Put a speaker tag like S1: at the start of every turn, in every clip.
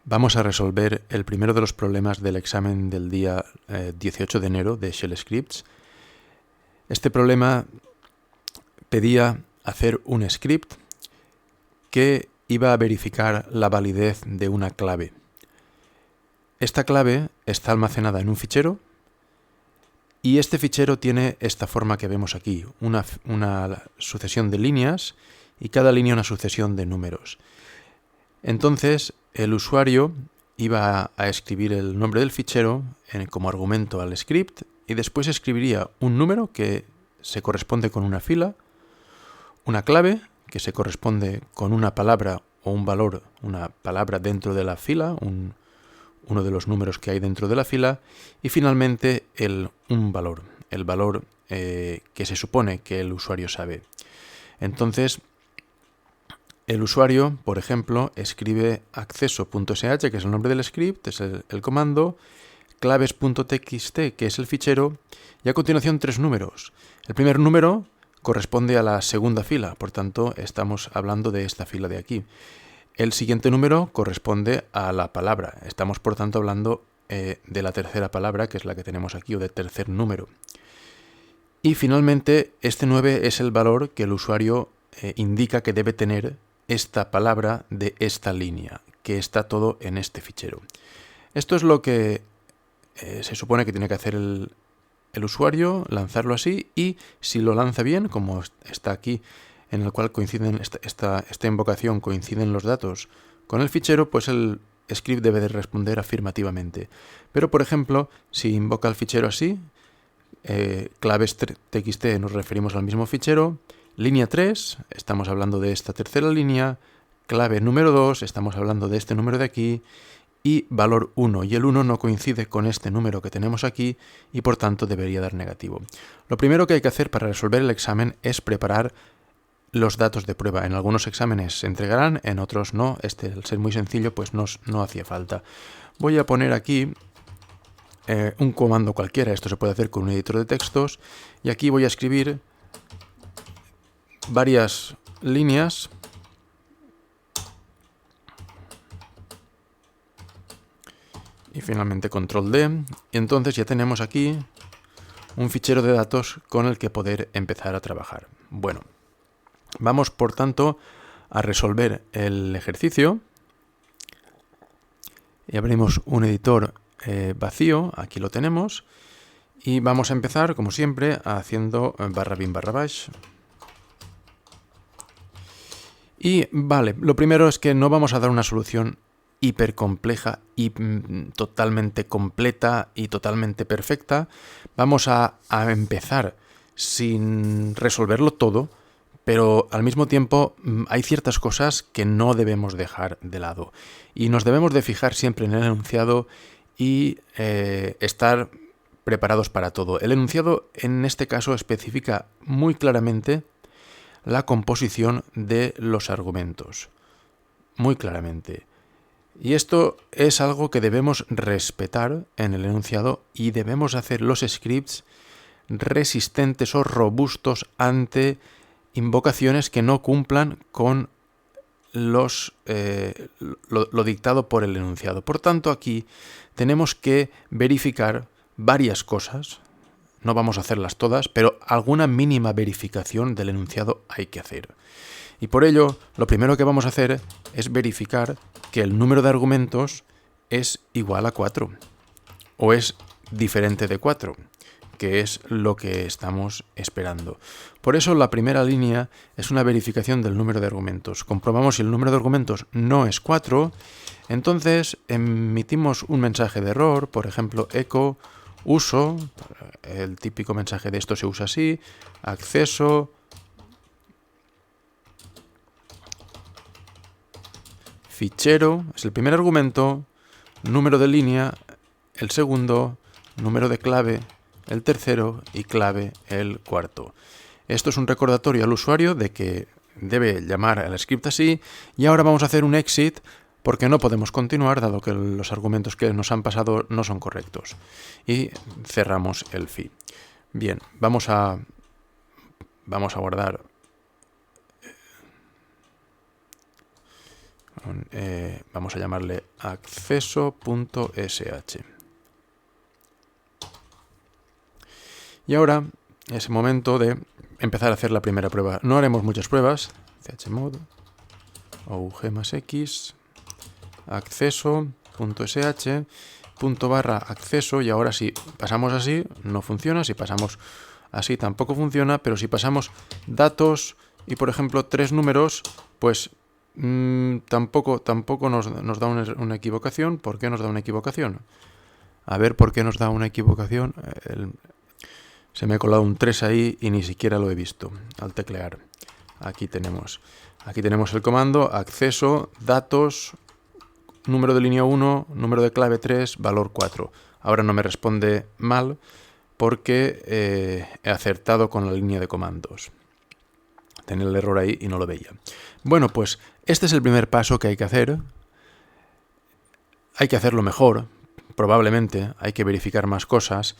S1: Vamos a resolver el primero de los problemas del examen del día 18 de enero de Shell Scripts. Este problema pedía hacer un script que iba a verificar la validez de una clave. Esta clave está almacenada en un fichero y este fichero tiene esta forma que vemos aquí, una sucesión de líneas y cada línea una sucesión de números. Entonces, el usuario iba a escribir el nombre del fichero como argumento al script y después escribiría un número que se corresponde con una fila, una clave que se corresponde con una palabra o un valor, una palabra dentro de la fila, uno de los números que hay dentro de la fila, y finalmente un valor, el valor que se supone que el usuario sabe. Entonces, el usuario, por ejemplo, escribe acceso.sh, que es el nombre del script, es el comando, claves.txt, que es el fichero, y a continuación tres números. El primer número corresponde a la segunda fila, por tanto estamos hablando de esta fila de aquí. El siguiente número corresponde a la palabra, estamos por tanto hablando de la tercera palabra, que es la que tenemos aquí, o del tercer número. Y finalmente este 9 es el valor que el usuario indica que debe tener esta palabra de esta línea, que está todo en este fichero. Esto es lo que se supone que tiene que hacer el usuario, lanzarlo así, y si lo lanza bien, como está aquí, en el cual coinciden esta invocación, coinciden los datos con el fichero, pues el script debe de responder afirmativamente. Pero, por ejemplo, si invoca el fichero así, claves.txt nos referimos al mismo fichero, línea 3, estamos hablando de esta tercera línea, clave número 2, estamos hablando de este número de aquí, y valor 1, y el 1 no coincide con este número que tenemos aquí y por tanto debería dar negativo. Lo primero que hay que hacer para resolver el examen es preparar los datos de prueba. En algunos exámenes se entregarán, en otros no. Al ser muy sencillo, pues no hacía falta. Voy a poner aquí un comando cualquiera. Esto se puede hacer con un editor de textos. Y aquí voy a escribir varias líneas. Y finalmente control D. Y entonces ya tenemos aquí un fichero de datos con el que poder empezar a trabajar. Bueno, vamos por tanto a resolver el ejercicio. Y abrimos un editor vacío, aquí lo tenemos. Y vamos a empezar, como siempre, haciendo /bin/bash. Y vale, lo primero es que no vamos a dar una solución hiper compleja y totalmente completa y totalmente perfecta. Vamos a empezar sin resolverlo todo, pero al mismo tiempo hay ciertas cosas que no debemos dejar de lado y nos debemos de fijar siempre en el enunciado y estar preparados para todo. El enunciado en este caso especifica muy claramente la composición de los argumentos, muy claramente. Y esto es algo que debemos respetar en el enunciado y debemos hacer los scripts resistentes o robustos ante invocaciones que no cumplan con lo dictado por el enunciado. Por tanto, aquí tenemos que verificar varias cosas. No vamos a hacerlas todas, pero alguna mínima verificación del enunciado hay que hacer. Y por ello, lo primero que vamos a hacer es verificar que el número de argumentos es igual a 4 o es diferente de 4, que es lo que estamos esperando. Por eso la primera línea es una verificación del número de argumentos. Comprobamos si el número de argumentos no es 4, entonces emitimos un mensaje de error, por ejemplo, echo uso, el típico mensaje de esto se usa así, acceso fichero, es el primer argumento, número de línea, el segundo, número de clave, el tercero y clave, el cuarto. Esto es un recordatorio al usuario de que debe llamar al script así y ahora vamos a hacer un exit porque no podemos continuar dado que los argumentos que nos han pasado no son correctos. Y cerramos el fi. Bien, vamos a guardar. Vamos a llamarle acceso.sh. Y ahora es el momento de empezar a hacer la primera prueba. No haremos muchas pruebas. chmod og más x acceso.sh /acceso, y ahora si pasamos así no funciona, si pasamos así tampoco funciona, pero si pasamos datos y por ejemplo 3 números, pues tampoco nos da una equivocación. ¿Por qué nos da una equivocación? A ver por qué nos da una equivocación. Se me ha colado un 3 ahí y ni siquiera lo he visto al teclear. Aquí tenemos el comando acceso, datos, número de línea 1, número de clave 3, valor 4. Ahora no me responde mal porque he acertado con la línea de comandos. Tenía el error ahí y no lo veía. Bueno, pues este es el primer paso que hay que hacer. Hay que hacerlo mejor, probablemente. Hay que verificar más cosas.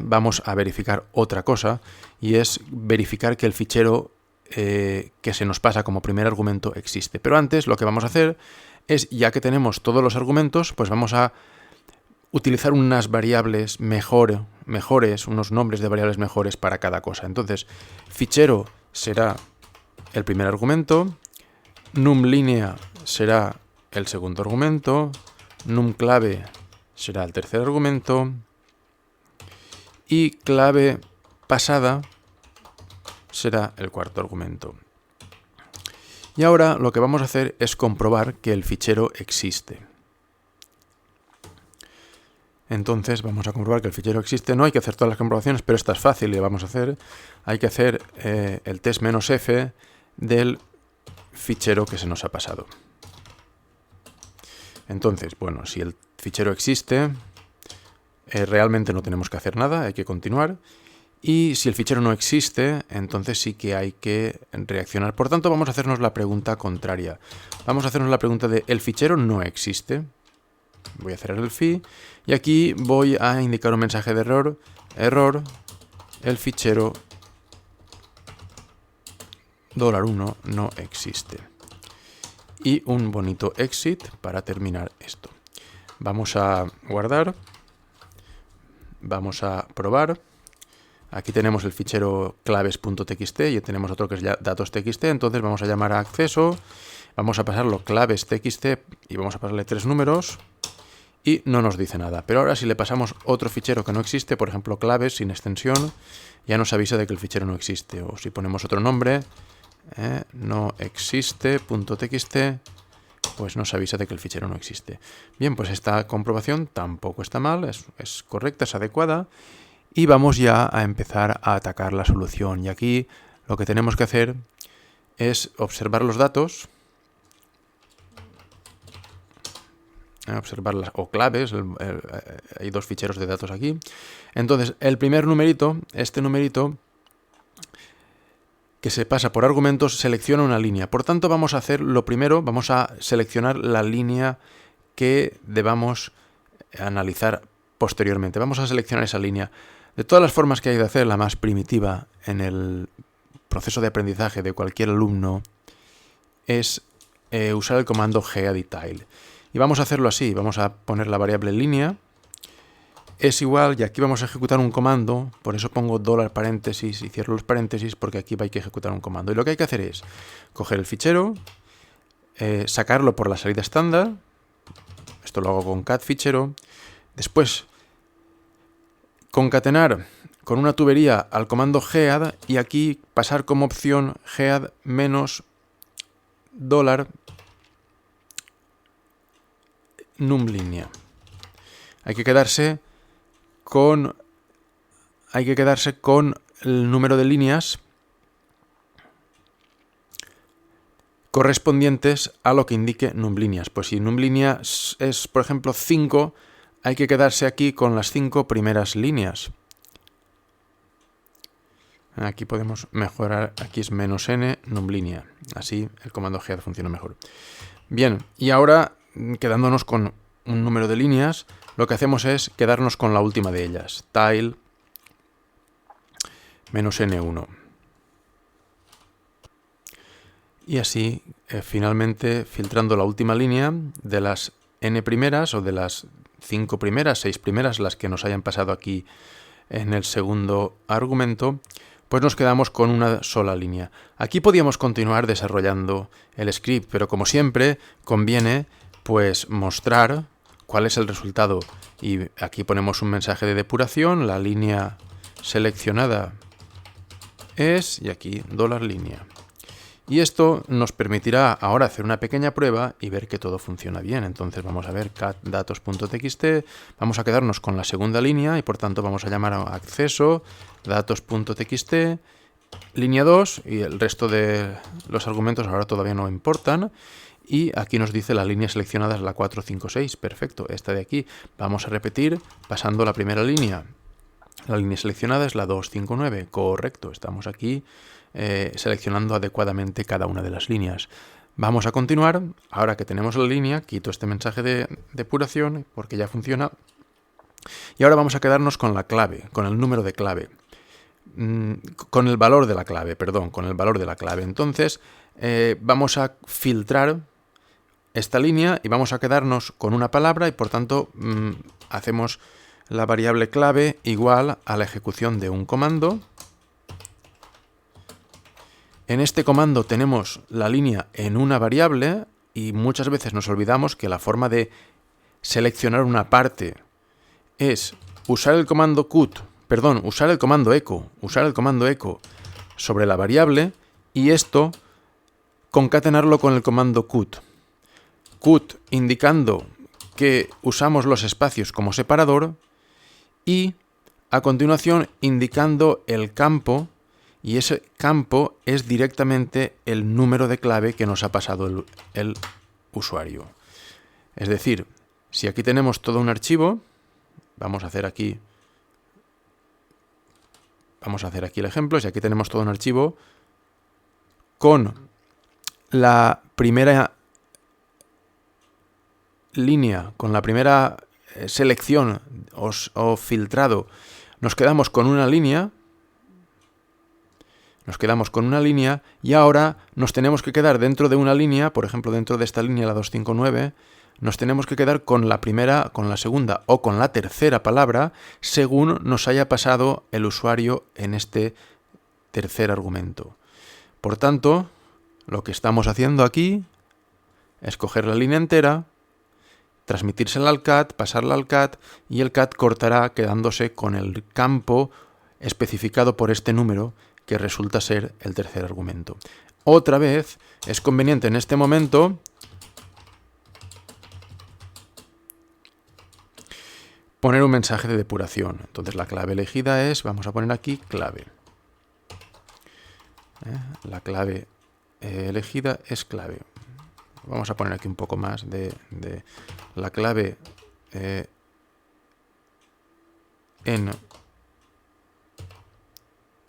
S1: Vamos a verificar otra cosa, y es verificar que el fichero que se nos pasa como primer argumento existe. Pero antes lo que vamos a hacer es, ya que tenemos todos los argumentos, pues vamos a utilizar unas variables mejores, unos nombres de variables mejores para cada cosa. Entonces, fichero será el primer argumento, numLínea será el segundo argumento, numClave será el tercer argumento y clave pasada será el cuarto argumento. Y ahora lo que vamos a hacer es comprobar que el fichero existe. Entonces vamos a comprobar que el fichero existe. No hay que hacer todas las comprobaciones, pero esta es fácil y la vamos a hacer. Hay que hacer el test -f del fichero que se nos ha pasado. Entonces, bueno, si el fichero existe, realmente no tenemos que hacer nada, hay que continuar. Y si el fichero no existe, entonces sí que hay que reaccionar. Por tanto, vamos a hacernos la pregunta contraria. Vamos a hacernos la pregunta de ¿el fichero no existe? Voy a cerrar el fi y aquí voy a indicar un mensaje de error, el fichero $1 no existe. Y un bonito exit para terminar esto. Vamos a guardar, vamos a probar. Aquí tenemos el fichero claves.txt y tenemos otro que es ya datos.txt. Entonces vamos a llamar a acceso, vamos a pasarlo claves.txt y vamos a pasarle 3 números y no nos dice nada. Pero ahora si le pasamos otro fichero que no existe, por ejemplo claves sin extensión, ya nos avisa de que el fichero no existe. O si ponemos otro nombre, no existe.txt, pues nos avisa de que el fichero no existe. Bien, pues esta comprobación tampoco está mal, es correcta, es adecuada. Y vamos ya a empezar a atacar la solución. Y aquí lo que tenemos que hacer es observar los datos, observar las claves, hay 2 ficheros de datos aquí. Entonces, el primer numerito, este numerito que se pasa por argumentos, selecciona una línea. Por tanto, vamos a hacer lo primero, vamos a seleccionar la línea que debamos analizar posteriormente. Vamos a seleccionar esa línea. De todas las formas que hay de hacer, la más primitiva en el proceso de aprendizaje de cualquier alumno es usar el comando geadDetail. Y vamos a hacerlo así, vamos a poner la variable línea, es igual, y aquí vamos a ejecutar un comando, por eso pongo $paréntesis y cierro los paréntesis, porque aquí hay que ejecutar un comando. Y lo que hay que hacer es coger el fichero, sacarlo por la salida estándar, esto lo hago con cat fichero, después concatenar con una tubería al comando gead y aquí pasar como opción gead menos $numLínea. Hay que quedarse con el número de líneas correspondientes a lo que indique numLíneas. Pues si numLínea es, por ejemplo, 5, hay que quedarse aquí con las 5 primeras líneas. Aquí podemos mejorar, aquí es -n numLínea. Así el comando gead funciona mejor. Bien, y ahora quedándonos con un número de líneas, lo que hacemos es quedarnos con la última de ellas, tile -n1. Y así finalmente filtrando la última línea de las n primeras o de las 5 primeras, 6 primeras, las que nos hayan pasado aquí en el segundo argumento, pues nos quedamos con una sola línea. Aquí podíamos continuar desarrollando el script, pero como siempre conviene pues mostrar cuál es el resultado. Y aquí ponemos un mensaje de depuración, la línea seleccionada es, y aquí $línea. Y esto nos permitirá ahora hacer una pequeña prueba y ver que todo funciona bien. Entonces vamos a ver cat datos.txt, vamos a quedarnos con la segunda línea y por tanto vamos a llamar a acceso datos.txt, línea 2, y el resto de los argumentos ahora todavía no importan. Y aquí nos dice la línea seleccionada es la 456, perfecto, esta de aquí. Vamos a repetir pasando la primera línea. La línea seleccionada es la 259, correcto, estamos aquí seleccionando adecuadamente cada una de las líneas. Vamos a continuar. Ahora que tenemos la línea, quito este mensaje de depuración porque ya funciona. Y ahora vamos a quedarnos con la clave, con el número de clave. Con el valor de la clave, perdón, con el valor de la clave. Entonces, vamos a filtrar esta línea y vamos a quedarnos con una palabra y por tanto hacemos la variable clave igual a la ejecución de un comando. En este comando tenemos la línea en una variable y muchas veces nos olvidamos que la forma de seleccionar una parte es usar el comando usar el comando echo sobre la variable y esto concatenarlo con el comando cut. Cut indicando que usamos los espacios como separador y a continuación indicando el campo. Y ese campo es directamente el número de clave que nos ha pasado el usuario. Es decir, si aquí tenemos todo un archivo, vamos a hacer aquí el ejemplo, si aquí tenemos todo un archivo con la primera línea, con la primera selección o filtrado, nos quedamos con una línea. Y ahora nos tenemos que quedar dentro de una línea, por ejemplo, dentro de esta línea, la 259, nos tenemos que quedar con la primera, con la segunda o con la tercera palabra según nos haya pasado el usuario en este tercer argumento. Por tanto, lo que estamos haciendo aquí es coger la línea entera, transmitírsela al cat, pasarla al cat y el cat cortará quedándose con el campo especificado por este número que resulta ser el tercer argumento. Otra vez, es conveniente en este momento poner un mensaje de depuración. Entonces la clave elegida es, vamos a poner aquí clave. La clave elegida es clave. Vamos a poner aquí un poco más de la clave en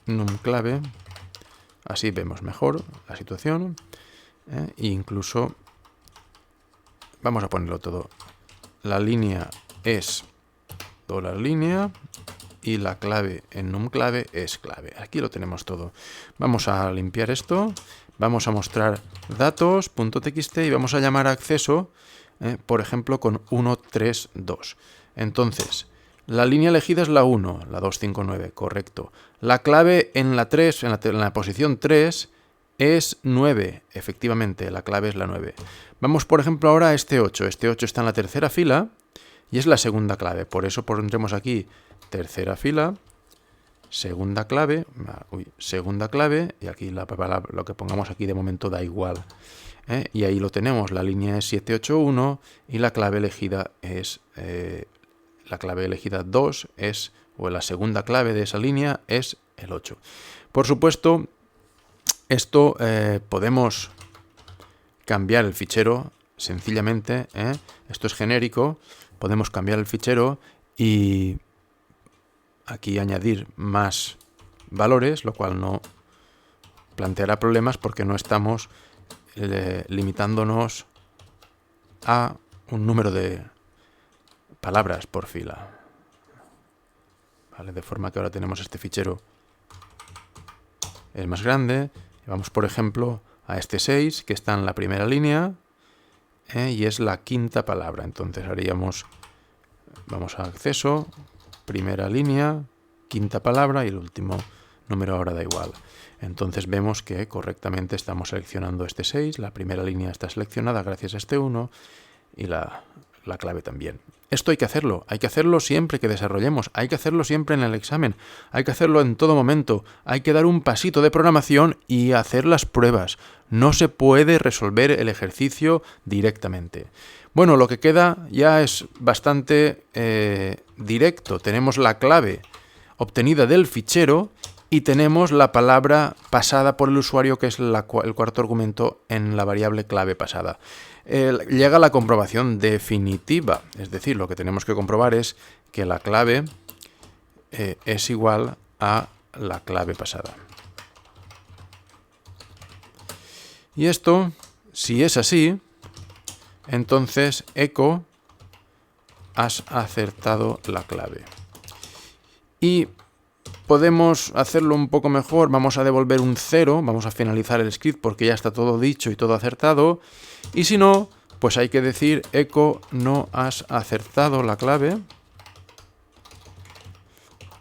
S1: numClave, así vemos mejor la situación, e incluso vamos a ponerlo todo. La línea es $línea y la clave en numClave es clave. Aquí lo tenemos todo. Vamos a limpiar esto, vamos a mostrar datos.txt y vamos a llamar a acceso, por ejemplo, con 132. Entonces, la línea elegida es la 1, la 259, correcto. La clave en la 3, en la posición 3, es 9. Efectivamente, la clave es la 9. Vamos, por ejemplo, ahora a este 8. Este 8 está en la tercera fila y es la segunda clave. Por eso pondremos aquí tercera fila, segunda clave, y aquí lo que pongamos aquí de momento da igual. Y ahí lo tenemos. La línea es 781 y la clave elegida es... La clave elegida 2 es, o la segunda clave de esa línea es el 8. Por supuesto, esto podemos cambiar el fichero sencillamente. Esto es genérico. Podemos cambiar el fichero y aquí añadir más valores, lo cual no planteará problemas porque no estamos limitándonos a un número de palabras por fila. ¿Vale? De forma que ahora tenemos este fichero es más grande. Vamos, por ejemplo, a este 6 que está en la primera línea y es la quinta palabra. Entonces vamos a acceso, primera línea, quinta palabra y el último número ahora da igual. Entonces vemos que correctamente estamos seleccionando este 6, la primera línea está seleccionada gracias a este 1 y la clave también. Esto hay que hacerlo siempre que desarrollemos, hay que hacerlo siempre en el examen, hay que hacerlo en todo momento, hay que dar un pasito de programación y hacer las pruebas. No se puede resolver el ejercicio directamente. Bueno, lo que queda ya es bastante directo. Tenemos la clave obtenida del fichero y tenemos la palabra pasada por el usuario, que es el cuarto argumento en la variable clave pasada. Llega la comprobación definitiva, es decir, lo que tenemos que comprobar es que la clave es igual a la clave pasada. Y esto, si es así, entonces echo has acertado la clave. Y podemos hacerlo un poco mejor, vamos a devolver un 0, vamos a finalizar el script porque ya está todo dicho y todo acertado. Y si no, pues hay que decir echo no has acertado la clave.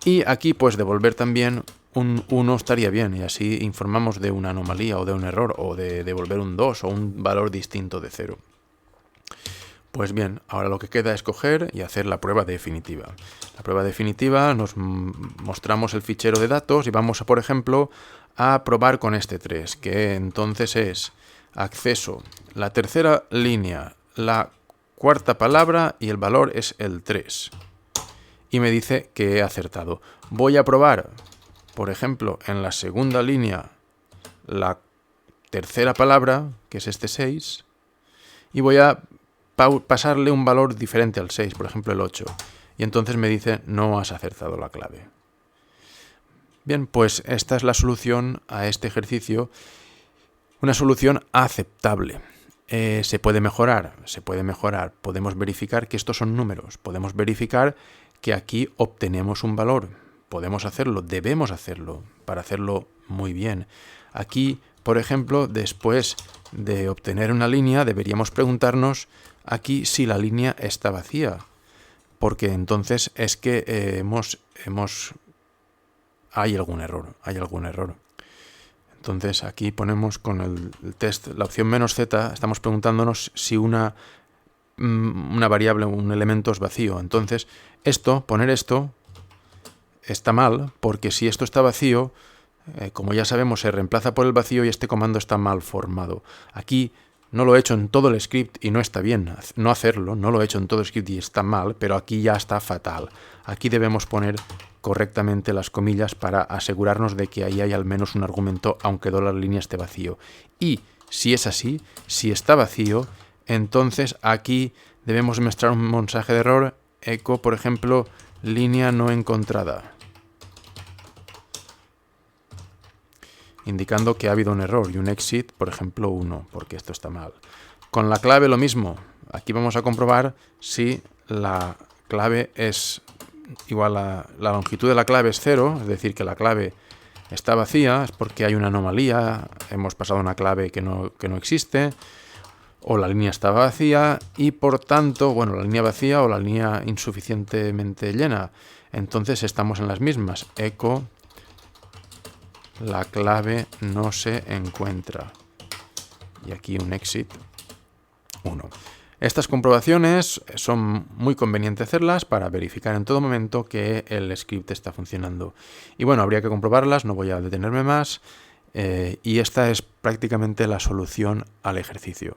S1: Y aquí pues devolver también un 1 estaría bien y así informamos de una anomalía o de un error o de devolver un 2 o un valor distinto de 0. Pues bien, ahora lo que queda es coger y hacer la prueba definitiva. La prueba definitiva nos mostramos el fichero de datos y vamos a, por ejemplo, a probar con este 3, que entonces es acceso, la tercera línea, la cuarta palabra y el valor es el 3. Y me dice que he acertado. Voy a probar, por ejemplo, en la segunda línea, la tercera palabra, que es este 6, y voy a pasarle un valor diferente al 6, por ejemplo el 8, y entonces me dice no has acertado la clave. Bien, pues esta es la solución a este ejercicio, una solución aceptable. Se puede mejorar, podemos verificar que estos son números, podemos verificar que aquí obtenemos un valor, podemos hacerlo, debemos hacerlo, para hacerlo muy bien. Aquí, por ejemplo, después de obtener una línea, deberíamos preguntarnos aquí si la línea está vacía, porque entonces es que hay algún error. Entonces aquí ponemos con el test, la opción -z, estamos preguntándonos si una variable o un elemento es vacío. Entonces poner esto está mal, porque si esto está vacío, como ya sabemos, se reemplaza por el vacío y este comando está mal formado. Aquí no lo he hecho en todo el script y no está bien no hacerlo, no lo he hecho en todo el script y está mal, pero aquí ya está fatal. Aquí debemos poner correctamente las comillas para asegurarnos de que ahí hay al menos un argumento, aunque $línea esté vacío. Y si es así, si está vacío, entonces aquí debemos mostrar un mensaje de error, echo, por ejemplo, línea no encontrada, indicando que ha habido un error, y un exit, por ejemplo, 1, porque esto está mal. Con la clave lo mismo. Aquí vamos a comprobar si la clave es igual a la longitud de la clave es 0, es decir, que la clave está vacía, es porque hay una anomalía, hemos pasado una clave que no existe, o la línea estaba vacía, y por tanto, bueno, la línea vacía o la línea insuficientemente llena. Entonces estamos en las mismas. Echo la clave no se encuentra. Y aquí un exit 1. Estas comprobaciones son muy convenientes hacerlas para verificar en todo momento que el script está funcionando. Y bueno, habría que comprobarlas, no voy a detenerme más. Y esta es prácticamente la solución al ejercicio.